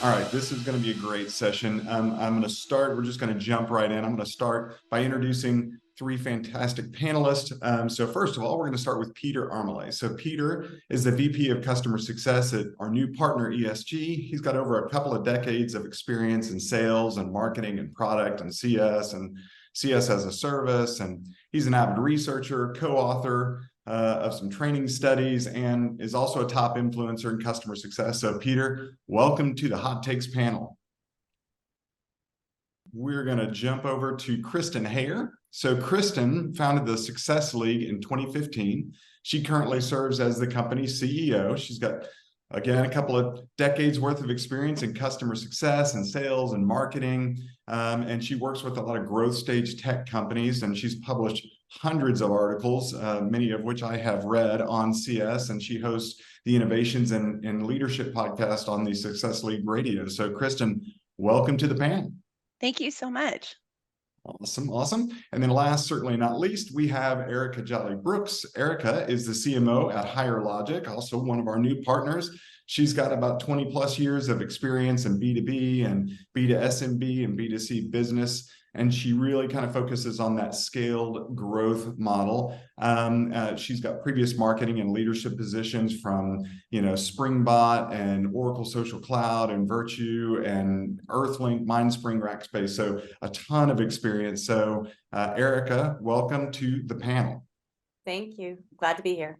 All right, this is going to be a great session. We're just going to jump right in. I'm going to start by introducing three fantastic panelists. So first of all, we're going to start with Peter Armaly. So Peter is the VP of Customer Success at our new partner, ESG. He's got over a couple of decades of experience in sales and marketing and product and CS as a service. And he's an avid researcher, co-author of some training studies, and is also a top influencer in customer success. So Peter, welcome to the Hot Takes panel. We're going to jump over to Kristen Hayer. So Kristen founded the Success League in 2015. She currently serves as the company's CEO. She's got, again, a couple of decades worth of experience in customer success and sales and marketing. And she works with a lot of growth stage tech companies, and she's published hundreds of articles, many of which I have read on CS, and she hosts the Innovations and Leadership podcast on the Success League Radio. So Kristen, welcome to the panel. Thank you so much. Awesome. And then last, certainly not least, we have Erika Brookes. Erika is the CMO at Higher Logic, also one of our new partners. She's got about 20 plus years of experience in B2B and B2SMB and B2C business. And she really kind of focuses on that scaled growth model. She's got previous marketing and leadership positions from, Springbot and Oracle Social Cloud and Virtue and Earthlink, Mindspring, Rackspace. So a ton of experience. So Erika, welcome to the panel. Thank you. Glad to be here.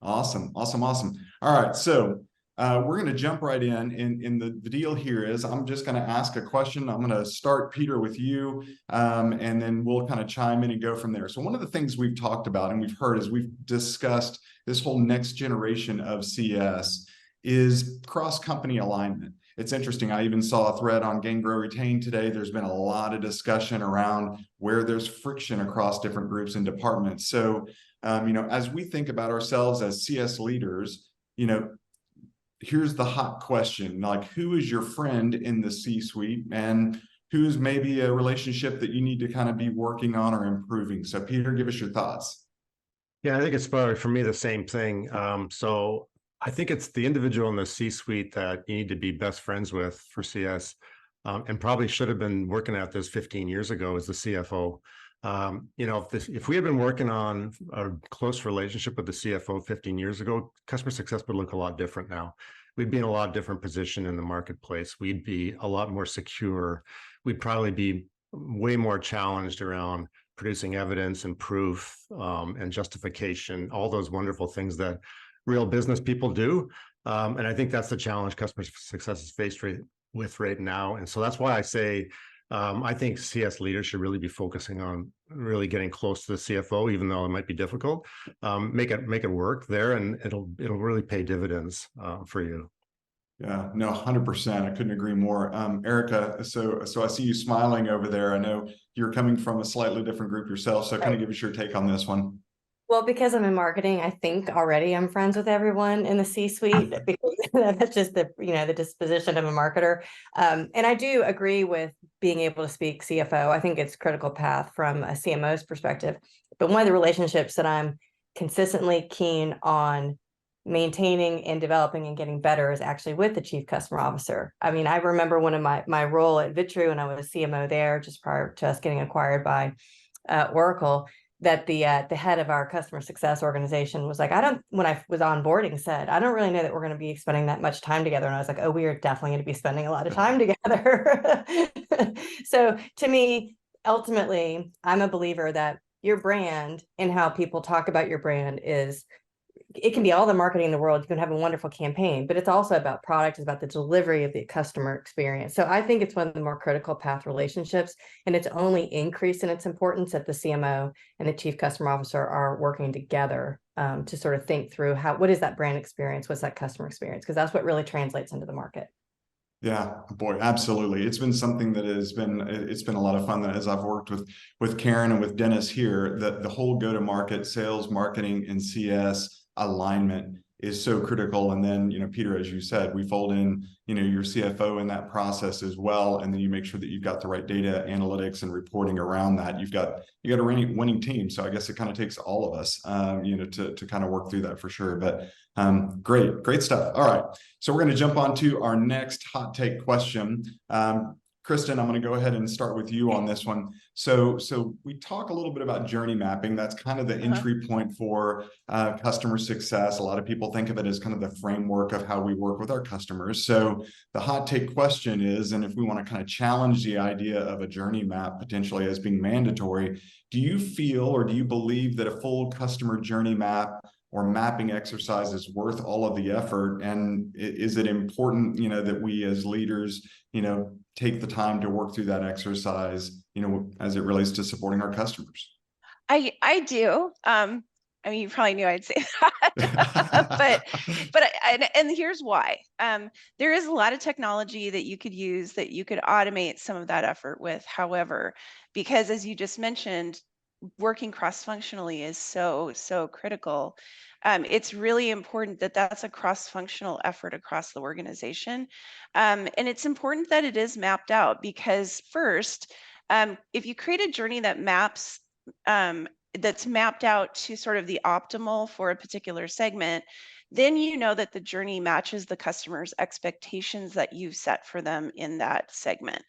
Awesome. All right. So we're going to jump right in. The deal here is I'm just going to ask a question. I'm going to start, Peter, with you, and then we'll kind of chime in and go from there. So one of the things we've talked about and we've heard as we've discussed this whole next generation of CS is cross-company alignment. It's interesting. I even saw a thread on Gain, Grow, Retain today. There's been a lot of discussion around where there's friction across different groups and departments. So, as we think about ourselves as CS leaders, here's the hot question, like who is your friend in the C-suite and who's maybe a relationship that you need to kind of be working on or improving? So Peter, give us your thoughts. Yeah, I think it's probably for me the same thing. So I think it's the individual in the C-suite that you need to be best friends with for CS, and probably should have been working at this 15 years ago as the CFO. If we had been working on a close relationship with the CFO 15 years ago, customer success would look a lot different now. We'd be in a lot different position in the marketplace. We'd be a lot more secure. We'd probably be way more challenged around producing evidence and proof and justification, all those wonderful things that real business people do. And I think that's the challenge customer success is faced with right now. And so that's why I say, I think CS leaders should really be focusing on really getting close to the CFO, even though it might be difficult. Make it work there, and it'll really pay dividends for you. Yeah, no, 100%. I couldn't agree more. Erika, so I see you smiling over there. I know you're coming from a slightly different group yourself, so kind of give us your take on this one. Well, because I'm in marketing, I think already I'm friends with everyone in the C-suite because that's just the disposition of a marketer. And I do agree with being able to speak CFO. I think it's a critical path from a CMO's perspective. But one of the relationships that I'm consistently keen on maintaining and developing and getting better is actually with the chief customer officer. I mean, I remember one of my role at Vitru when I was CMO there, just prior to us getting acquired by Oracle, that the head of our customer success organization was like, when I was onboarding said, I don't really know that we're going to be spending that much time together. And I was like, oh, we are definitely going to be spending a lot of time together. So to me, ultimately, I'm a believer that your brand and how people talk about your brand it can be all the marketing in the world. You can have a wonderful campaign, but it's also about product. It's about the delivery of the customer experience. So I think it's one of the more critical path relationships, and it's only increased in its importance that the CMO and the chief customer officer are working together to sort of think through what is that brand experience? What's that customer experience? Because that's what really translates into the market. Yeah, boy, absolutely. It's been something that it's been a lot of fun that as I've worked with Karen and with Dennis here, that the whole go-to-market sales, marketing, and CS alignment is so critical. And then, Peter, as you said, we fold in, your CFO in that process as well. And then you make sure that you've got the right data analytics and reporting around that. You got a winning team. So I guess it kind of takes all of us, to kind of work through that for sure. But great stuff. All right. So we're going to jump on to our next hot take question. Kristen, I'm going to go ahead and start with you on this one. So we talk a little bit about journey mapping. That's kind of the entry point for customer success. A lot of people think of it as kind of the framework of how we work with our customers. So the hot take question is, and if we want to kind of challenge the idea of a journey map potentially as being mandatory, do you feel or do you believe that a full customer journey map or mapping exercise is worth all of the effort? And is it important, that we as leaders, take the time to work through that exercise, as it relates to supporting our customers? I do. I mean, you probably knew I'd say that, and here's why. There is a lot of technology that you could use that you could automate some of that effort with. However, because as you just mentioned, working cross-functionally is so critical. It's really important that that's a cross-functional effort across the organization. And it's important that it is mapped out because first, if you create a journey that maps, that's mapped out to sort of the optimal for a particular segment, then you know that the journey matches the customer's expectations that you've set for them in that segment.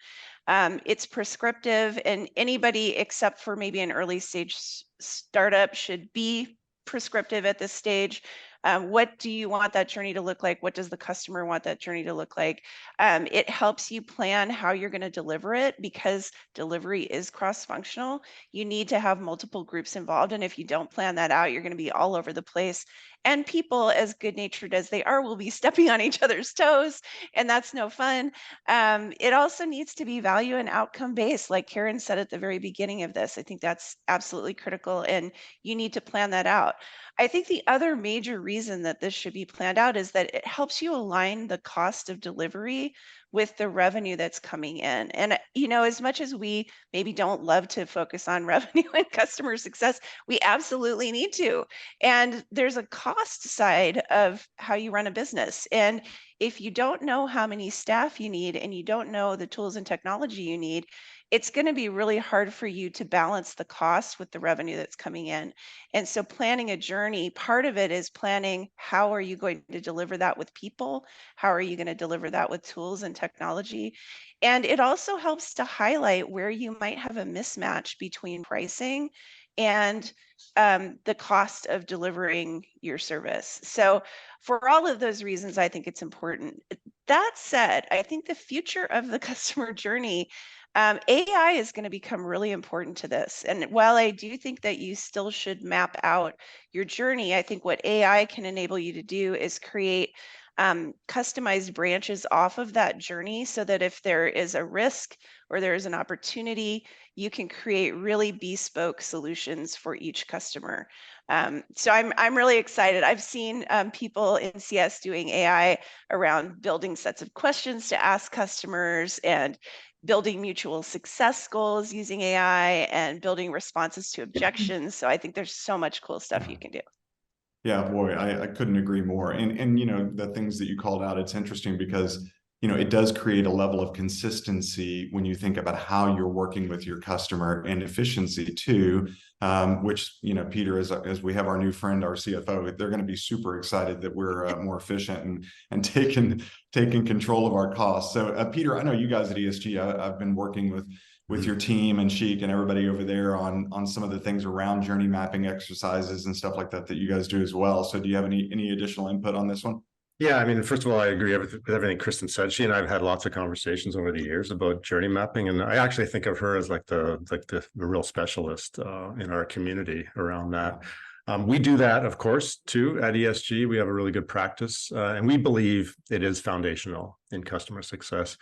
It's prescriptive, and anybody except for maybe an early stage startup should be prescriptive at this stage. What do you want that journey to look like? What does the customer want that journey to look like? It helps you plan how you're going to deliver it because delivery is cross-functional. You need to have multiple groups involved. And if you don't plan that out, you're going to be all over the place. And people, as good-natured as they are, will be stepping on each other's toes, and that's no fun. It also needs to be value and outcome-based, like Karen said at the very beginning of this. I think that's absolutely critical, and you need to plan that out. I think the other major reason that this should be planned out is that it helps you align the cost of delivery with the revenue that's coming in. And, as much as we maybe don't love to focus on revenue and customer success, we absolutely need to. And there's a cost side of how you run a business. And if you don't know how many staff you need and you don't know the tools and technology you need, it's going to be really hard for you to balance the cost with the revenue that's coming in. And so planning a journey, part of it is planning how are you going to deliver that with people? How are you going to deliver that with tools and technology? And it also helps to highlight where you might have a mismatch between pricing and the cost of delivering your service. So for all of those reasons, I think it's important. That said, I think the future of the customer journey, AI is going to become really important to this. And while I do think that you still should map out your journey, I think what AI can enable you to do is create customized branches off of that journey so that if there is a risk or there is an opportunity, you can create really bespoke solutions for each customer. So I'm really excited. I've seen people in CS doing AI around building sets of questions to ask customers and building mutual success goals using AI and building responses to objections. So I think there's so much cool stuff you can do. Yeah, boy, I couldn't agree more. And the things that you called out, it's interesting because it does create a level of consistency when you think about how you're working with your customer, and efficiency too, which Peter, as we have our new friend, our CFO, they're going to be super excited that we're more efficient and taking control of our costs. So Peter, I know you guys at ESG, I've been working with your team and Sheik and everybody over there on some of the things around journey mapping exercises and stuff like that you guys do as well. So do you have any additional input on this one? Yeah, I mean, first of all, I agree with everything Kristen said. She and I have had lots of conversations over the years about journey mapping, and I actually think of her as like the real specialist in our community around that. We do that, of course, too, at ESG. We have a really good practice, and we believe it is foundational in customer success.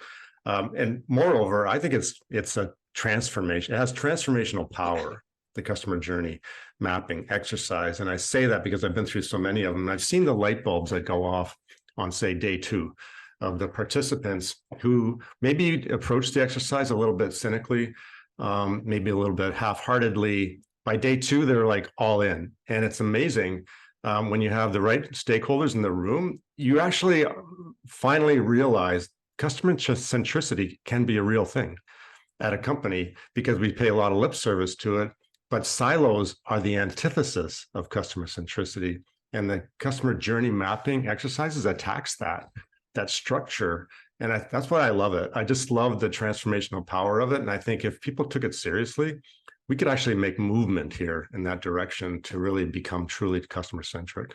And moreover, I think it's a transformation. It has transformational power, the customer journey mapping exercise. And I say that because I've been through so many of them. I've seen the light bulbs that go off on, say, day 2 of the participants who maybe approach the exercise a little bit cynically, maybe a little bit half-heartedly. By day 2, they're like all in. And it's amazing when you have the right stakeholders in the room, you actually finally realize customer centricity can be a real thing at a company, because we pay a lot of lip service to it, but silos are the antithesis of customer centricity. And the customer journey mapping exercises attacks that structure. And that's why I love it. I just love the transformational power of it. And I think if people took it seriously, we could actually make movement here in that direction to really become truly customer centric.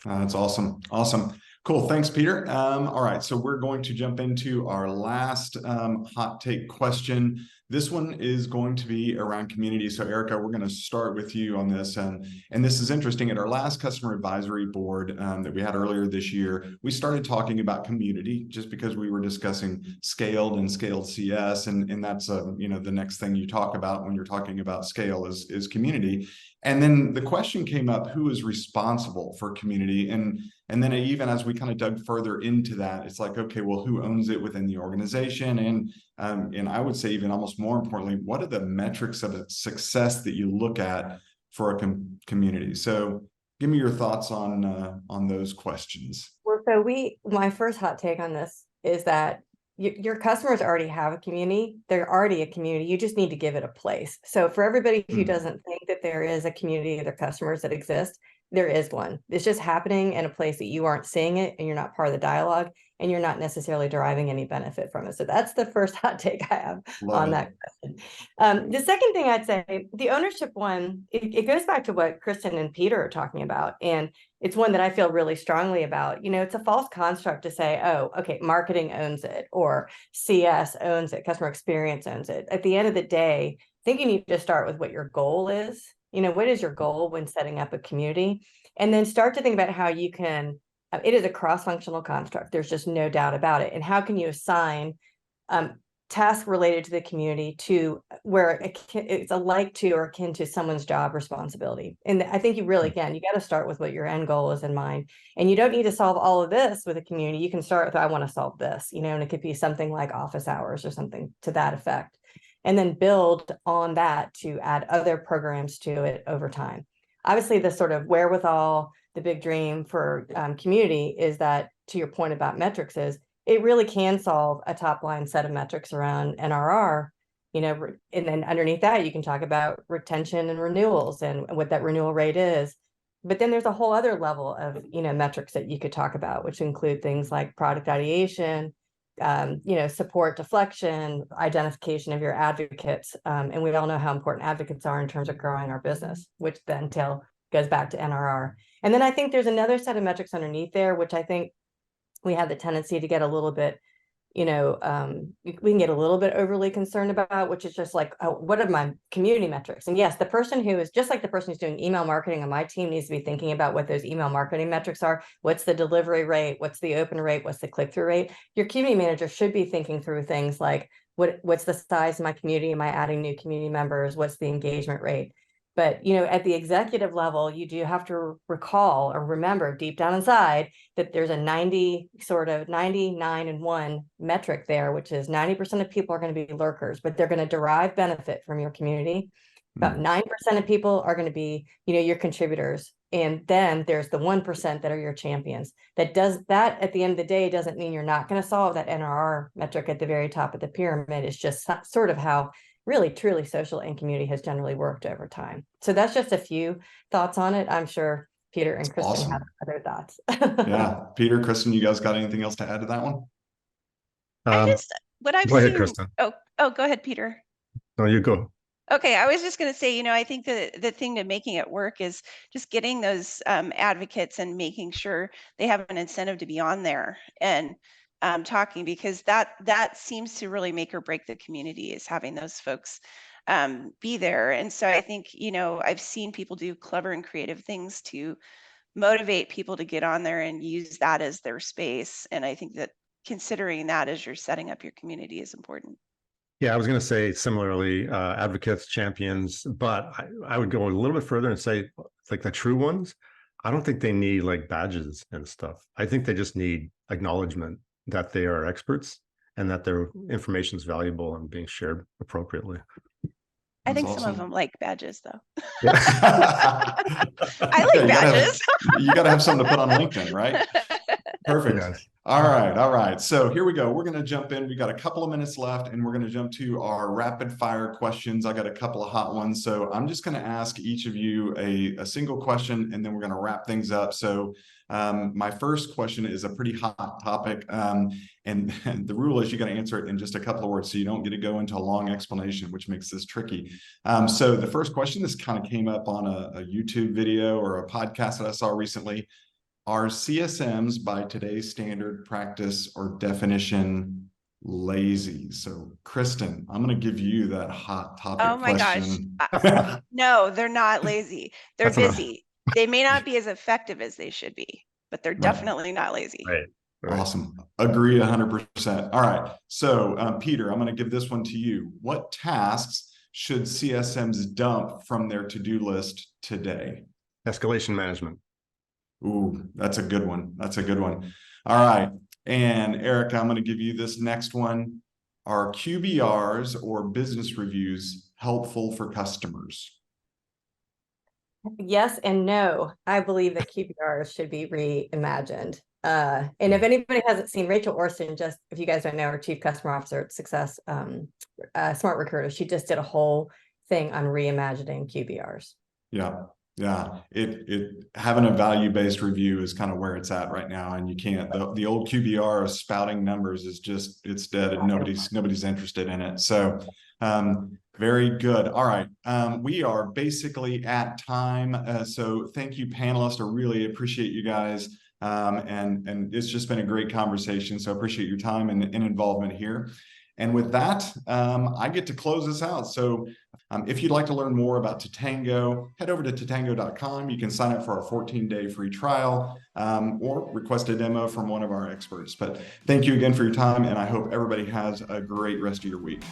That's awesome. Awesome. Cool. Thanks, Peter. All right. So we're going to jump into our last hot take question. This one is going to be around community. So Erika, we're going to start with you on this. And this is interesting. At our last customer advisory board that we had earlier this year, we started talking about community just because we were discussing scaled and scaled CS. And that's, you know, the next thing you talk about when you're talking about scale is community. And then the question came up, who is responsible for community? And then even as we kind of dug further into that, it's like, okay, well, who owns it within the organization? And I would say even almost more importantly, what are the metrics of success that you look at for a community? So give me your thoughts on those questions. Well, so my first hot take on this is that your customers already have a community. They're already a community. You just need to give it a place. So for everybody who doesn't think that there is a community of their customers that exist, there is one. It's just happening in a place that you aren't seeing it, and you're not part of the dialogue, and you're not necessarily deriving any benefit from it. So that's the first hot take I have on that question. The second thing I'd say, the ownership one, it goes back to what Kristen and Peter are talking about. And it's one that I feel really strongly about. You know, it's a false construct to say, oh, okay, marketing owns it, or CS owns it, customer experience owns it. At the end of the day, I think you need to start with what your goal is. You know, what is your goal when setting up a community? And then start to think about how you can, it is a cross-functional construct. There's just no doubt about it. And how can you assign tasks related to the community to where it's alike to or akin to someone's job responsibility? And I think you really, again, you got to start with what your end goal is in mind. And you don't need to solve all of this with a community. You can start with, I want to solve this, you know, and it could be something like office hours or something to that effect. And then build on that to add other programs to it over time. Obviously, the sort of wherewithal, the big dream for community is that, to your point about metrics, is it really can solve a top line set of metrics around NRR, you know, and then underneath that, you can talk about retention and renewals and what that renewal rate is. But then there's a whole other level of, you know, metrics that you could talk about, which include things like product ideation, you know, support deflection, identification of your advocates. And we all know how important advocates are in terms of growing our business, which then goes back to NRR. And then I think there's another set of metrics underneath there, which I think we have the tendency to get a little bit, you know, we can get a little bit overly concerned about, which is just like, oh, what are my community metrics? And yes, the person who is just like the person who's doing email marketing on my team needs to be thinking about what those email marketing metrics are. What's the delivery rate? What's the open rate? What's the click-through rate? Your community manager should be thinking through things like, what's the size of my community? Am I adding new community members? What's the engagement rate? But, you know, at the executive level, you do have to recall or remember deep down inside that there's a 99 and 1 metric there, which is 90% of people are going to be lurkers, but they're going to derive benefit from your community. About 9% of people are going to be, you know, your contributors. And then there's the 1% that are your champions. That at the end of the day doesn't mean you're not going to solve that NRR metric at the very top of the pyramid. It's just sort of how really truly social and community has generally worked over time. So that's just a few thoughts on it. I'm sure Peter and Kristen have other thoughts. Yeah, Peter, Kristen, you guys got anything else to add to that one? What I've go ahead, seen. Kristen. Oh, go ahead, Peter. No, you go. Okay, I was just going to say, you know, I think the thing to making it work is just getting those advocates and making sure they have an incentive to be on there and talking, because that seems to really make or break the community, is having those folks be there. And so I think, you know, I've seen people do clever and creative things to motivate people to get on there and use that as their space. And I think that considering that as you're setting up your community is important. Yeah, I was going to say similarly, advocates, champions, but I would go a little bit further and say, like the true ones, I don't think they need like badges and stuff. I think they just need acknowledgement that they are experts and that their information is valuable and being shared appropriately. I think That's some of awesome. them like badges, though. Yeah. I like badges. You gotta have something to put on LinkedIn, right? Perfect. Yes. All right. So here we go. We're going to jump in. We got a couple of minutes left, and we're going to jump to our rapid fire questions. I got a couple of hot ones. So I'm just going to ask each of you a single question, and then we're going to wrap things up. So my first question is a pretty hot topic. And the rule is you got to answer it in just a couple of words. So you don't get to go into a long explanation, which makes this tricky. So the first question, this kind of came up on a YouTube video or a podcast that I saw recently. Are CSMs by today's standard practice or definition lazy? So Kristen, I'm going to give you that hot topic Oh my question. gosh. No, they're not lazy. They're That's enough. busy. They may not be as effective as they should be, but they're definitely not lazy. Right. Awesome. Agree 100%. All right. So Peter, I'm going to give this one to you. What tasks should CSMs dump from their to-do list today? Escalation management. Ooh, that's a good one. That's a good one. All right. And Erika, I'm going to give you this next one. Are QBRs or business reviews helpful for customers? Yes and no. I believe that QBRs should be reimagined. And if anybody hasn't seen Rachel Orson, just if you guys don't know, our Chief Customer Officer at Success Smart Recruiter, she just did a whole thing on reimagining QBRs. Yeah. It having a value-based review is kind of where it's at right now, and you can't. The old QBR of spouting numbers is just, it's dead, and nobody's interested in it. So very good. All right. We are basically at time. So thank you, panelists. I really appreciate you guys. And it's just been a great conversation. So I appreciate your time and involvement here. And with that, I get to close this out. So if you'd like to learn more about Totango, head over to totango.com. You can sign up for our 14-day free trial or request a demo from one of our experts. But thank you again for your time, and I hope everybody has a great rest of your week.